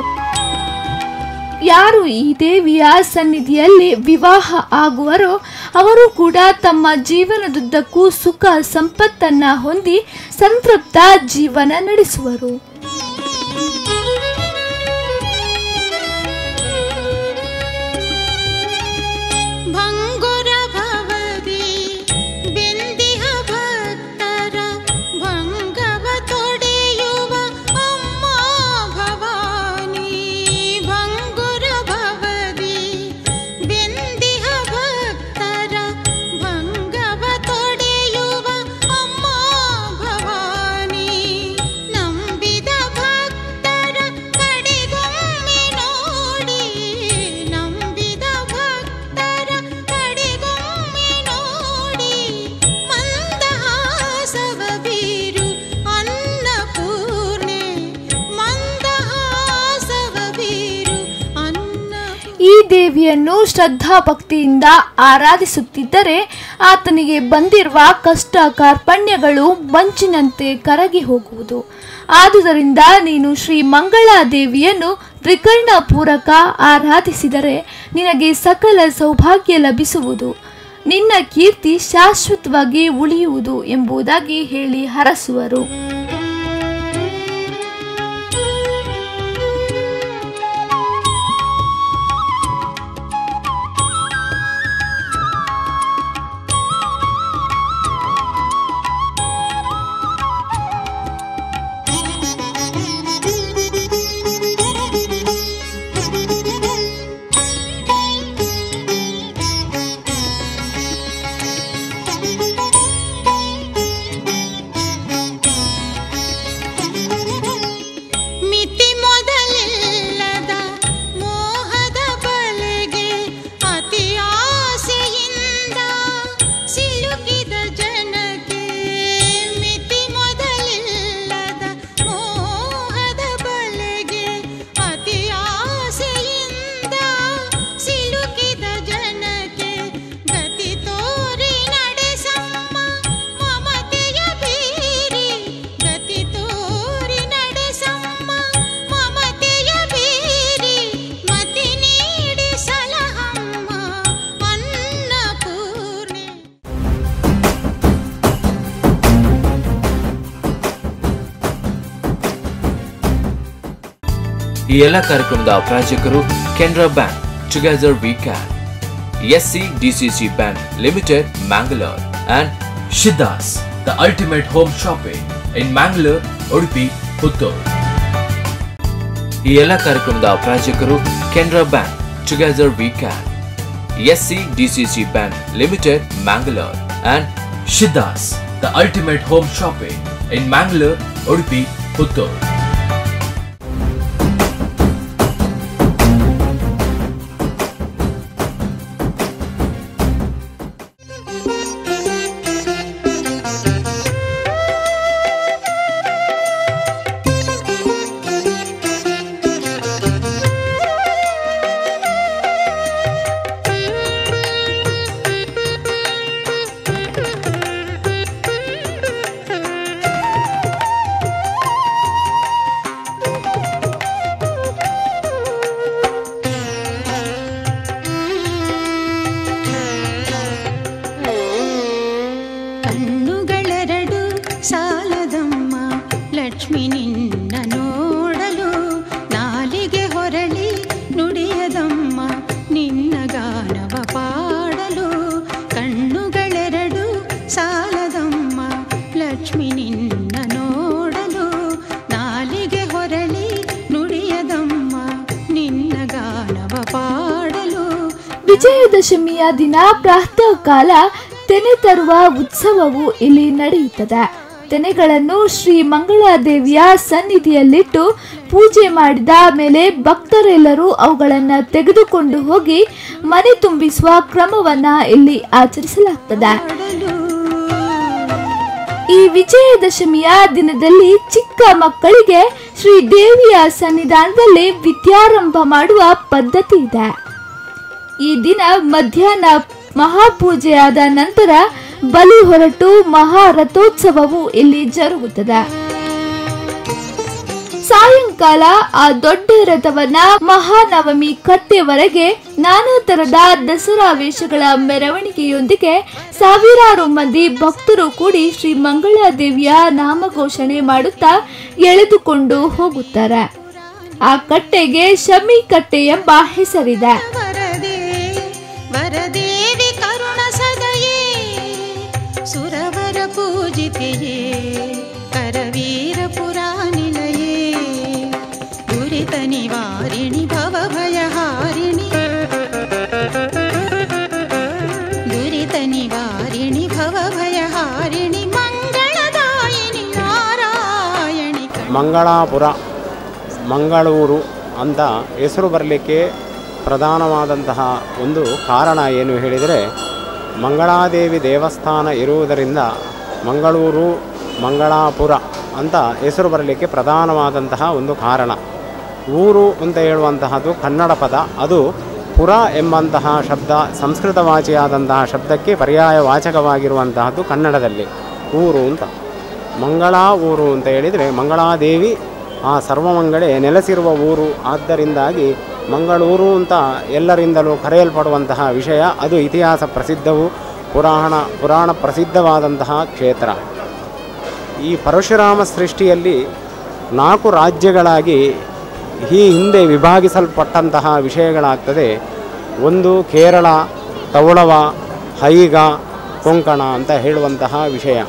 ಯಾರು ಈ ದೇವಿಯ ಸನ್ನಿಧಿಯಲ್ಲಿ ವಿವಾಹ ಆಗುವರೋ ಅವರು ಕೂಡ ತಮ್ಮ ಜೀವನದುದ್ದಕ್ಕೂ ಸುಖ ಸಂಪತ್ತನ್ನ ಹೊಂದಿ ಸಂತೃಪ್ತ ಜೀವನ ನಡೆಸುವರು. ದೇವಿಯನ್ನು ಶ್ರದ್ಧಾ ಭಕ್ತಿಯಿಂದ ಆರಾಧಿಸುತ್ತಿದ್ದರೆ ಆತನಿಗೆ ಬಂದಿರುವ ಕಷ್ಟ ಕಾರ್ಪಣ್ಯಗಳು ಮಂಚಿನಂತೆ ಕರಗಿ ಹೋಗುವುದು. ಆದುದರಿಂದ ನೀನು ಶ್ರೀ ಮಂಗಳಾ ದೇವಿಯನ್ನು ತ್ರಿಕರ್ಣ ಪೂರಕ ಆರಾಧಿಸಿದರೆ ನಿನಗೆ ಸಕಲ ಸೌಭಾಗ್ಯ ಲಭಿಸುವುದು, ನಿನ್ನ ಕೀರ್ತಿ ಶಾಶ್ವತವಾಗಿ ಉಳಿಯುವುದು ಎಂಬುದಾಗಿ ಹೇಳಿ ಹರಸುವರು. ಈ ಎಲ್ಲ ಕಾರ್ಯಕ್ರಮದ ಪ್ರಾಯೋಜಕರು Canara bank, together we can, SCDCC bank limited Mangalore and Shiddas the ultimate home shopping in Mangalore, Udupi, Puttur. ಈ ಎಲ್ಲ ಕಾರ್ಯಕ್ರಮದ ಪ್ರಾಯೋಜಕರು Canara bank, together we can, SCDCC bank limited Mangalore and Shiddas the ultimate home shopping in Mangalore, Udupi, Puttur. ವಿಜಯದಶಮಿಯ ದಿನ ಪ್ರಾತಃ ಕಾಲ ತೆನೆ ತರುವ ಉತ್ಸವವು ಇಲ್ಲಿ ನಡೆಯುತ್ತದೆ. ತೆನೆಗಳನ್ನು ಶ್ರೀ ಮಂಗಳಾ ದೇವಿಯ ಸನ್ನಿಧಿಯಲ್ಲಿಟ್ಟು ಪೂಜೆ ಮಾಡಿದ ಮೇಲೆ ಭಕ್ತರೆಲ್ಲರೂ ಅವುಗಳನ್ನು ತೆಗೆದುಕೊಂಡು ಹೋಗಿ ಮನೆ ತುಂಬಿಸುವ ಕ್ರಮವನ್ನ ಇಲ್ಲಿ ಆಚರಿಸಲಾಗುತ್ತದೆ. ಈ ವಿಜಯದಶಮಿಯ ದಿನದಲ್ಲಿ ಚಿಕ್ಕ ಮಕ್ಕಳಿಗೆ ಶ್ರೀ ದೇವಿಯ ಸನ್ನಿಧಾನದಲ್ಲಿ ವಿದ್ಯಾರಂಭ ಮಾಡುವ ಪದ್ಧತಿ ಇದೆ. ಈ ದಿನ ಮಧ್ಯಾಹ್ನ ಮಹಾಪೂಜೆಯಾದ ನಂತರ ಬಲಿ ಹೊರಟು ಮಹಾರಥೋತ್ಸವವು ಇಲ್ಲಿ ಜರುಗುತ್ತದೆ. ಸಾಯಂಕಾಲ ಆ ದೊಡ್ಡ ರಥವನ್ನ ಮಹಾನವಮಿ ಕಟ್ಟೆವರೆಗೆ ನಾನಾ ತರದ ದಸರಾ ವೇಷಗಳ ಮೆರವಣಿಗೆಯೊಂದಿಗೆ ಸಾವಿರಾರು ಮಂದಿ ಭಕ್ತರು ಕೂಡಿ ಶ್ರೀ ಮಂಗಳಾದೇವಿಯ ನಾಮಘೋಷಣೆ ಮಾಡುತ್ತಾ ಎಳೆದುಕೊಂಡು ಹೋಗುತ್ತಾರೆ. ಆ ಕಟ್ಟೆಗೆ ಶಮಿ ಕಟ್ಟೆ ಎಂಬ ಹೆಸರಿದೆ. ವರದೇವಿ ಕರುಣ ಸದಯೇ ಸುರವರ ಪೂಜಿತೆಯೇ ಕರವೀರ ಪುರಾನಿಲಯೇ ದುರಿತ ನಿವಾರಿಣಿ ಭವಭಯಹಾರಿಣಿ ದುರಿತ ನಿವಾರಿಣಿ ಭವಭಯಹಾರಿಣಿ ಮಂಗಳದಾಯಿನಿ ನಾರಾಯಣಿ. ಮಂಗಳಾಪುರ ಮಂಗಳೂರು ಅಂತ ಹೆಸರು ಬರಲಿಕ್ಕೆ ಪ್ರಧಾನವಾದಂತಹ ಒಂದು ಕಾರಣ ಏನು ಹೇಳಿದರೆ, ಮಂಗಳಾದೇವಿ ದೇವಸ್ಥಾನ ಇರುವುದರಿಂದ ಮಂಗಳೂರು ಮಂಗಳಾಪುರ ಅಂತ ಹೆಸರು ಬರಲಿಕ್ಕೆ ಪ್ರಧಾನವಾದಂತಹ ಒಂದು ಕಾರಣ. ಊರು ಅಂತ ಹೇಳುವಂತಹದ್ದು ಕನ್ನಡ ಪದ, ಅದು ಪುರ ಎಂಬಂತಹ ಶಬ್ದ ಸಂಸ್ಕೃತವಾಚಿಯಾದಂತಹ ಶಬ್ದಕ್ಕೆ ಪರ್ಯಾಯ ವಾಚಕವಾಗಿರುವಂತಹದ್ದು ಕನ್ನಡದಲ್ಲಿ ಊರು ಅಂತ. ಮಂಗಳಾ ಊರು ಅಂತ ಹೇಳಿದರೆ ಮಂಗಳಾದೇವಿ ಆ ಸರ್ವಮಂಗಳೆ ನೆಲೆಸಿರುವ ಊರು, ಆದ್ದರಿಂದಾಗಿ ಮಂಗಳೂರು ಅಂತ ಎಲ್ಲರಿಂದಲೂ ಕರೆಯಲ್ಪಡುವಂತಹ ವಿಷಯ. ಅದು ಇತಿಹಾಸ ಪ್ರಸಿದ್ಧವು, ಪುರಾಣ ಪ್ರಸಿದ್ಧವಾದಂತಹ ಕ್ಷೇತ್ರ. ಈ ಪರಶುರಾಮ ಸೃಷ್ಟಿಯಲ್ಲಿ 4 ರಾಜ್ಯಗಳಾಗಿ ಈ ಹಿಂದೆ ವಿಭಾಗಿಸಲ್ಪಟ್ಟಂತಹ ವಿಷಯಗಳಾಗ್ತದೆ. ಒಂದು ಕೇರಳ, ತೌಳವ, ಹೈಗ, ಕೊಂಕಣ ಅಂತ ಹೇಳುವಂತಹ ವಿಷಯ.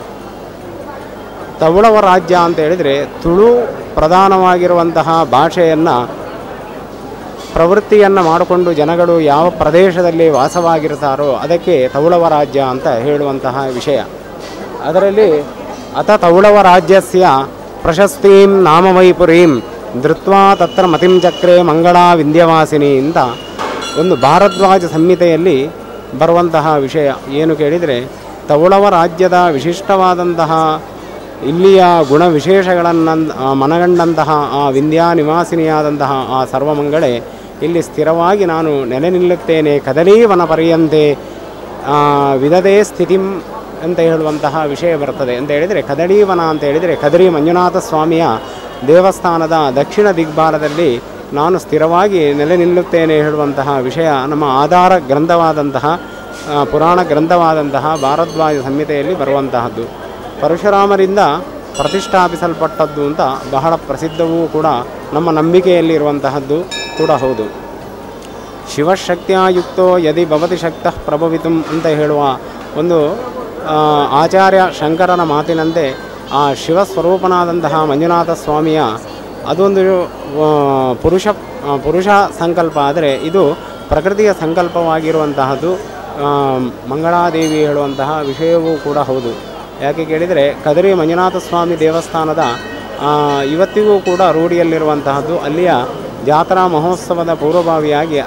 ತೌಳವ ರಾಜ್ಯ ಅಂತ ಹೇಳಿದರೆ ತುಳು ಪ್ರಧಾನವಾಗಿರುವಂತಹ ಭಾಷೆಯನ್ನು ಪ್ರವೃತ್ತಿಯನ್ನು ಮಾಡಿಕೊಂಡು ಜನಗಳು ಯಾವ ಪ್ರದೇಶದಲ್ಲಿ ವಾಸವಾಗಿರ್ತಾರೋ ಅದಕ್ಕೆ ತೌಳವ ರಾಜ್ಯ ಅಂತ ಹೇಳುವಂತಹ ವಿಷಯ. ಅದರಲ್ಲಿ ಅತ ತೌಳವ ರಾಜ್ಯಸ್ಯ ಪ್ರಶಸ್ತೀಂ ನಾಮವೈಪುರೀಂ ಧೃತ್ವಾ ತತ್ರ ಮತಿಂ ಚಕ್ರೆ ಮಂಗಳಾ ವಿಂಧ್ಯವಾಸಿನಿ ಅಂತ ಒಂದು ಭಾರದ್ವಾಜ ಸಂಹಿತೆಯಲ್ಲಿ ಬರುವಂತಹ ವಿಷಯ. ಏನು ಕೇಳಿದರೆ, ತೌಳವ ರಾಜ್ಯದ ವಿಶಿಷ್ಟವಾದಂತಹ ಇಲ್ಲಿಯ ಗುಣ ವಿಶೇಷಗಳನ್ನು ಮನಗಂಡಂತಹ ಆ ವಿಂಧ್ಯಾ ನಿವಾಸಿನಿಯಾದಂತಹ ಆ ಸರ್ವಮಂಗಳೆ ಇಲ್ಲಿ ಸ್ಥಿರವಾಗಿ ನಾನು ನೆಲೆ ನಿಲ್ಲುತ್ತೇನೆ, ಕದಲೀವನ ಪರ್ಯಂತೆ ವಿದದೇ ಸ್ಥಿತಿಂ ಅಂತ ಹೇಳುವಂತಹ ವಿಷಯ ಬರ್ತದೆ. ಅಂತ ಹೇಳಿದರೆ ಕದಳೀವನ ಅಂತ ಹೇಳಿದರೆ ಕದರಿ ಮಂಜುನಾಥ ಸ್ವಾಮಿಯ ದೇವಸ್ಥಾನದ ದಕ್ಷಿಣ ದಿಗ್ಭಾಗದಲ್ಲಿ ನಾನು ಸ್ಥಿರವಾಗಿ ನೆಲೆ ನಿಲ್ಲುತ್ತೇನೆ ಹೇಳುವಂತಹ ವಿಷಯ ನಮ್ಮ ಆಧಾರ ಗ್ರಂಥವಾದಂತಹ ಪುರಾಣ ಗ್ರಂಥವಾದಂತಹ ಭಾರದ್ವಾಜ ಸಂಹಿತೆಯಲ್ಲಿ ಬರುವಂತಹದ್ದು. ಪರಶುರಾಮರಿಂದ ಪ್ರತಿಷ್ಠಾಪಿಸಲ್ಪಟ್ಟದ್ದು ಅಂತ ಬಹಳ ಪ್ರಸಿದ್ಧವೂ ಕೂಡ ನಮ್ಮ ನಂಬಿಕೆಯಲ್ಲಿರುವಂತಹದ್ದು ಕೂಡ ಹೌದು. ಶಿವಶಕ್ತಿಯುಕ್ತೋ ಯದಿ ಭವತಿ ಶಕ್ತಃ ಪ್ರಭವಿತುಂ ಅಂತ ಹೇಳುವ ಒಂದು ಆಚಾರ್ಯ ಶಂಕರನ ಮಾತಿನಂತೆ ಆ ಶಿವಸ್ವರೂಪನಾದಂತಹ ಮಂಜುನಾಥ ಸ್ವಾಮಿಯ ಅದೊಂದು ಪುರುಷ ಸಂಕಲ್ಪ. ಆದರೆ ಇದು ಪ್ರಕೃತಿಯ ಸಂಕಲ್ಪವಾಗಿರುವಂತಹದ್ದು. ಮಂಗಳಾದೇವಿ ಹೇಳುವಂತಹ ವಿಷಯವೂ ಕೂಡ ಹೌದು. ಯಾಕೆ ಕೇಳಿದರೆ ಕದರಿ ಮಂಜುನಾಥ ಸ್ವಾಮಿ ದೇವಸ್ಥಾನದ ಇವತ್ತಿಗೂ ಕೂಡ ರೂಢಿಯಲ್ಲಿರುವಂತಹದ್ದು. ಅಲ್ಲಿಯ ಜಾತ್ರಾ ಮಹೋತ್ಸವದ ಪೂರ್ವಭಾವಿಯಾಗಿ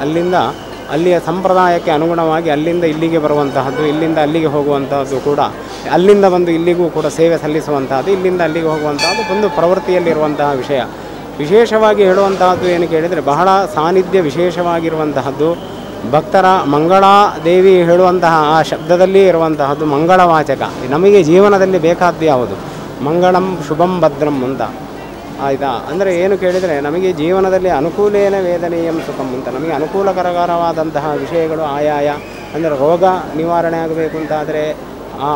ಅಲ್ಲಿಯ ಸಂಪ್ರದಾಯಕ್ಕೆ ಅನುಗುಣವಾಗಿ ಅಲ್ಲಿಂದ ಇಲ್ಲಿಗೆ ಬರುವಂತಹದ್ದು, ಇಲ್ಲಿಂದ ಅಲ್ಲಿಗೆ ಹೋಗುವಂತಹದ್ದು ಕೂಡ, ಅಲ್ಲಿಂದ ಬಂದು ಇಲ್ಲಿಗೂ ಕೂಡ ಸೇವೆ ಸಲ್ಲಿಸುವಂತಹದ್ದು, ಇಲ್ಲಿಂದ ಅಲ್ಲಿಗೆ ಹೋಗುವಂತಹದ್ದು ಒಂದು ಪ್ರವೃತ್ತಿಯಲ್ಲಿರುವಂತಹ ವಿಷಯ. ವಿಶೇಷವಾಗಿ ಹೇಳುವಂತಹದ್ದು ಏನು ಕೇಳಿದರೆ ಬಹಳ ಸಾನ್ನಿಧ್ಯ ವಿಶೇಷವಾಗಿರುವಂತಹದ್ದು. ಭಕ್ತರ ಮಂಗಳಾದೇವಿ ಹೇಳುವಂತಹ ಆ ಶಬ್ದದಲ್ಲಿ ಇರುವಂತಹದ್ದು ಮಂಗಳವಾಚಕ. ನಮಗೆ ಜೀವನದಲ್ಲಿ ಬೇಕಾದ್ದು ಯಾವುದು? ಮಂಗಳಂ ಶುಭಂ ಭದ್ರಂ ಅಂತ ಆಯಿತಾ. ಅಂದರೆ ಏನು ಕೇಳಿದರೆ ನಮಗೆ ಜೀವನದಲ್ಲಿ ಅನುಕೂಲೇನ ವೇದನೀಯಂ ಸುಖಂ ಅಂತ, ನಮಗೆ ಅನುಕೂಲಕರವಾದಂತಹ ವಿಷಯಗಳು ಆಯಾಯ. ಅಂದರೆ ರೋಗ ನಿವಾರಣೆ ಆಗಬೇಕು ಅಂತಾದರೆ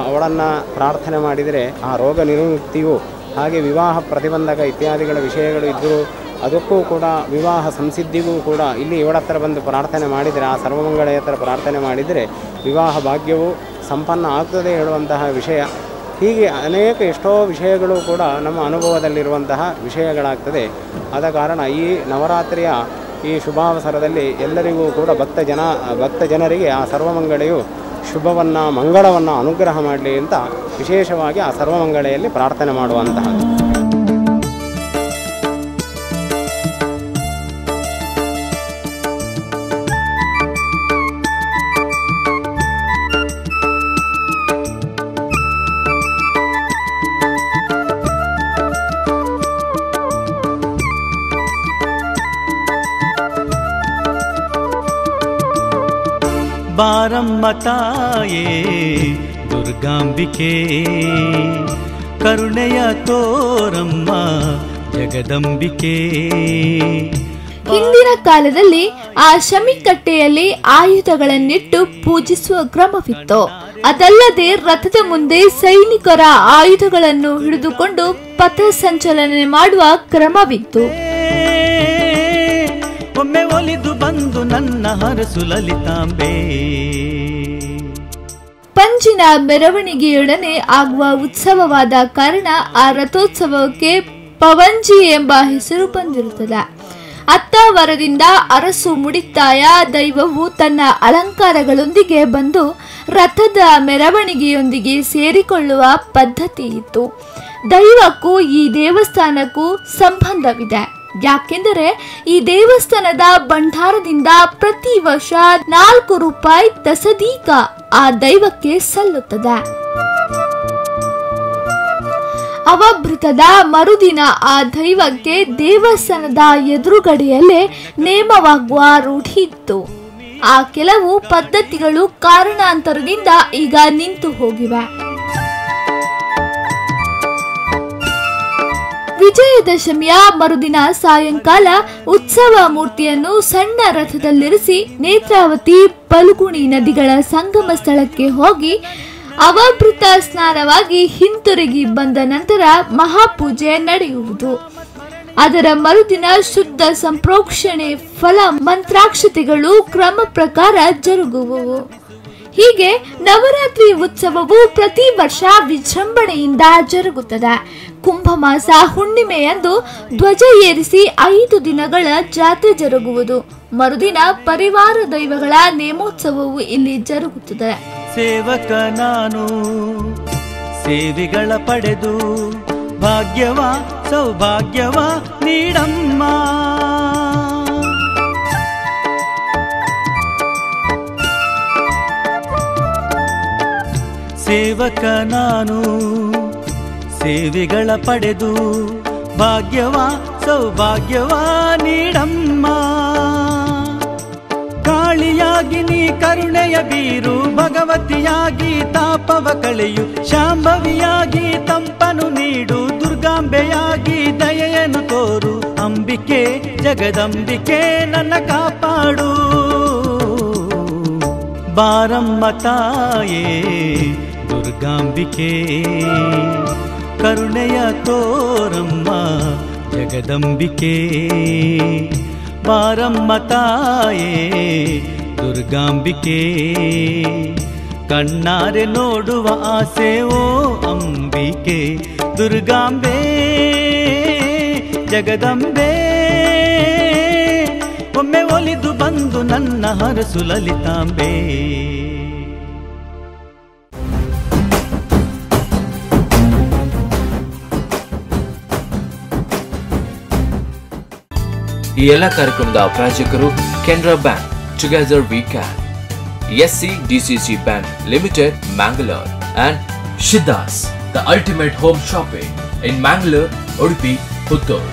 ಅವಳನ್ನು ಪ್ರಾರ್ಥನೆ ಮಾಡಿದರೆ ಆ ರೋಗ ನಿವೃತ್ತಿಯು, ಹಾಗೆ ವಿವಾಹ ಪ್ರತಿಬಂಧಕ ಇತ್ಯಾದಿಗಳ ವಿಷಯಗಳು ಇದ್ದರೂ ಅದಕ್ಕೂ ಕೂಡ ವಿವಾಹ ಸಂಸಿದ್ಧಿಗೂ ಕೂಡ ಇಲ್ಲಿ ಇವಳ ಹತ್ರ ಬಂದು ಪ್ರಾರ್ಥನೆ ಮಾಡಿದರೆ, ಆ ಸರ್ವಮಂಗಳ ಹತ್ರ ಪ್ರಾರ್ಥನೆ ಮಾಡಿದರೆ ವಿವಾಹ ಭಾಗ್ಯವು ಸಂಪನ್ನ ಆಗ್ತದೆ ಹೇಳುವಂತಹ ವಿಷಯ. ಹೀಗೆ ಅನೇಕ ಎಷ್ಟೋ ವಿಷಯಗಳು ಕೂಡ ನಮ್ಮ ಅನುಭವದಲ್ಲಿರುವಂತಹ ವಿಷಯಗಳಾಗ್ತದೆ. ಆದ ಕಾರಣ ಈ ನವರಾತ್ರಿಯ ಈ ಶುಭಾವಸರದಲ್ಲಿ ಎಲ್ಲರಿಗೂ ಕೂಡ ಭಕ್ತ ಜನರಿಗೆ ಆ ಸರ್ವಮಂಗಳೆಯು ಶುಭವನ್ನು ಮಂಗಳವನ್ನು ಅನುಗ್ರಹ ಮಾಡಲಿ ಅಂತ ವಿಶೇಷವಾಗಿ ಆ ಸರ್ವಮಂಗಳೆಯಲ್ಲಿ ಪ್ರಾರ್ಥನೆ ಮಾಡುವಂತಹದ್ದು. ಬಾರಮ್ಮ ತಾಯೇ ದುರ್ಗಾಂಬಿಕೆ, ಕರುಣೆಯ ತೋರಮ್ಮ ಜಗದಂಬಿಕೆ. ಹಿಂದಿನ ಕಾಲದಲ್ಲಿ ಆ ಶಮಿಕಟ್ಟೆಯಲ್ಲಿ ಆಯುಧಗಳನ್ನಿಟ್ಟು ಪೂಜಿಸುವ ಕ್ರಮವಿತ್ತು. ಅದಲ್ಲದೆ ರಥದ ಮುಂದೆ ಸೈನಿಕರ ಆಯುಧಗಳನ್ನು ಹಿಡಿದುಕೊಂಡು ಪಥ ಸಂಚಲನೆ ಮಾಡುವ ಕ್ರಮವಿತ್ತು. ಒಮ್ಮೆ ಒಲಿದು ಬಂದು ನನ್ನ ಹರಸು ಲಲಿತಾಂಬೆ. ಪಂಜಿನ ಮೆರವಣಿಗೆಯೊಡನೆ ಆಗುವ ಉತ್ಸವವಾದ ಕಾರಣ ಆ ರಥೋತ್ಸವಕ್ಕೆ ಪವಂಜಿ ಎಂಬ ಹೆಸರು ಬಂದಿರುತ್ತದೆ. ಅತ್ತಾವರದಿಂದ ಅರಸು ಮುಡಿತಾಯ ದೈವವು ತನ್ನ ಅಲಂಕಾರಗಳೊಂದಿಗೆ ಬಂದು ರಥದ ಮೆರವಣಿಗೆಯೊಂದಿಗೆ ಸೇರಿಕೊಳ್ಳುವ ಪದ್ಧತಿ ಇತ್ತು. ದೈವಕ್ಕೂ ಈ ದೇವಸ್ಥಾನಕ್ಕೂ ಸಂಬಂಧವಿದೆ. ಯಾಕೆಂದರೆ ಈ ದೇವಸ್ಥಾನದ ಭಂಡಾರದಿಂದ ಪ್ರತಿ ವರ್ಷ 4 ರೂಪಾಯಿ ತಸದೀಕ ಆ ದೈವಕ್ಕೆ ಸಲ್ಲುತ್ತದೆ. ಅವಭೃತದ ಮರುದಿನ ಆ ದೈವಕ್ಕೆ ದೇವಸ್ಥಾನದ ಎದುರುಗಡೆಯಲ್ಲೇ ನೇಮವಾಗುವ ರೂಢಿ ಇತ್ತು. ಆ ಕೆಲವು ಪದ್ಧತಿಗಳು ಕಾರಣಾಂತರದಿಂದ ಈಗ ನಿಂತು ಹೋಗಿವೆ. ವಿಜಯದಶಮಿಯ ಮರುದಿನ ಸಾಯಂಕಾಲ ಉತ್ಸವ ಮೂರ್ತಿಯನ್ನು ಸಣ್ಣ ರಥದಲ್ಲಿರಿಸಿ ನೇತ್ರಾವತಿ ಫಲ್ಗುಣಿ ನದಿಗಳ ಸಂಗಮ ಸ್ಥಳಕ್ಕೆ ಹೋಗಿ ಅವಭೃತ ಸ್ನಾನವಾಗಿ ಹಿಂತಿರುಗಿ ಬಂದ ನಂತರ ಮಹಾಪೂಜೆ ನಡೆಯುವುದು. ಅದರ ಮರುದಿನ ಶುದ್ಧ ಸಂಪ್ರೋಕ್ಷಣೆ ಫಲ ಮಂತ್ರಾಕ್ಷತೆಗಳು ಕ್ರಮ ಪ್ರಕಾರ ಜರುಗುವವು. ಹೀಗೆ ನವರಾತ್ರಿ ಉತ್ಸವವು ಪ್ರತಿ ವರ್ಷ ವಿಜೃಂಭಣೆಯಿಂದ ಜರುಗುತ್ತದೆ. ಕುಂಭಮಾಸ ಹುಣ್ಣಿಮೆಯಂದು ಧ್ವಜ ಏರಿಸಿ 5 ದಿನಗಳ ಜಾತ್ರೆ ಜರುಗುವುದು. ಮರುದಿನ ಪರಿವಾರ ದೈವಗಳ ನೇಮೋತ್ಸವವು ಇಲ್ಲಿ ಜರುಗುತ್ತದೆ. ಸೇವಕ ನಾನು ಸೇವೆಗಳ ಪಡೆದು ಭಾಗ್ಯವ ಸೌಭಾಗ್ಯವ ನೀಡಮ್ಮ. ಸೇವಕ ನಾನು ಸೇವೆಗಳ ಪಡೆದು ಭಾಗ್ಯವ ಸೌಭಾಗ್ಯವ ನೀಡಮ್ಮ. ಕಾಳಿಯಾಗಿ ನೀ ಕರುಣೆಯ ಬೀರು, ಭಗವತಿಯಾಗಿ ತಾಪವ ಕಳೆಯು, ಶಾಂಭವಿಯಾಗಿ ತಂಪನು ನೀಡು, ದುರ್ಗಾಂಬೆಯಾಗಿ ದಯೆಯನ್ನು ತೋರು. ಅಂಬಿಕೆ ಜಗದಂಬಿಕೆ ನನ್ನ ಕಾಪಾಡು. ಬಾರಮ್ಮ ತಾಯೇ ದುರ್ಗಾಂಬಿಕೆ, ಕರುಣೆಯ ತೋರಮ್ಮ ಜಗದಂಬಿಕೆ. ಬಾರಮ್ಮ ತಾಯೇ ದುರ್ಗಾಂಬಿಕೆ, ಕಣ್ಣಾರೆ ನೋಡುವ ಆಸೆ ಓ ಅಂಬಿಕೆ. ದುರ್ಗಾಂಬೆ ಜಗದಂಬೆ, ಒಮ್ಮೆ ಒಲಿದು ಬಂದು ನನ್ನ ಹರಸು ಲಲಿತಾಂಬೆ. ಈ ಎಲ್ಲ ಕಾರ್ಯಕ್ರಮದ ಪ್ರಾಯೋಜಕರು Canara bank, together we can, SCDCC Bank Limited, Mangalore, and Shiddas, the ultimate home shopping in Mangalore, Udupi, Puttur.